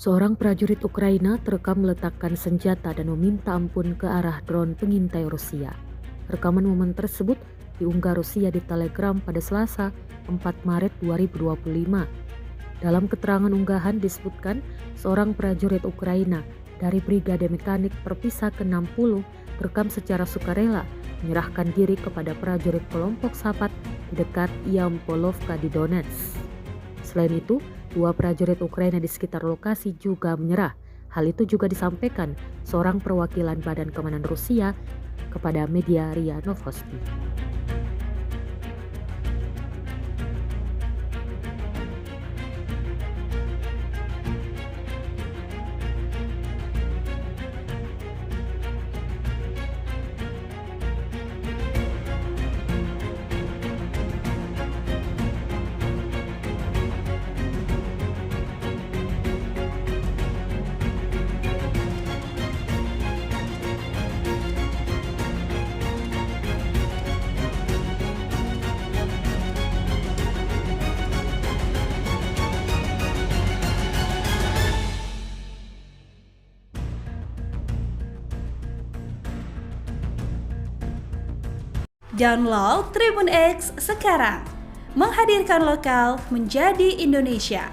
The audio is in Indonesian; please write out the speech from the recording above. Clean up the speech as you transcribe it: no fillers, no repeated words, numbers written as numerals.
Seorang prajurit Ukraina terekam meletakkan senjata dan meminta ampun ke arah drone pengintai Rusia. Rekaman momen tersebut diunggah Rusia di Telegram pada Selasa, 4 Maret 2025. Dalam keterangan unggahan disebutkan seorang prajurit Ukraina dari Brigade Mekanik Terpisah ke-60 terekam secara sukarela menyerahkan diri kepada prajurit kelompok Sapat di dekat Yampolovka di Donetsk. Selain itu, 2 prajurit Ukraina di sekitar lokasi juga menyerah. Hal itu juga disampaikan seorang perwakilan Badan Keamanan Rusia kepada media RIA Novosti. Download Tribun X sekarang, menghadirkan lokal menjadi Indonesia.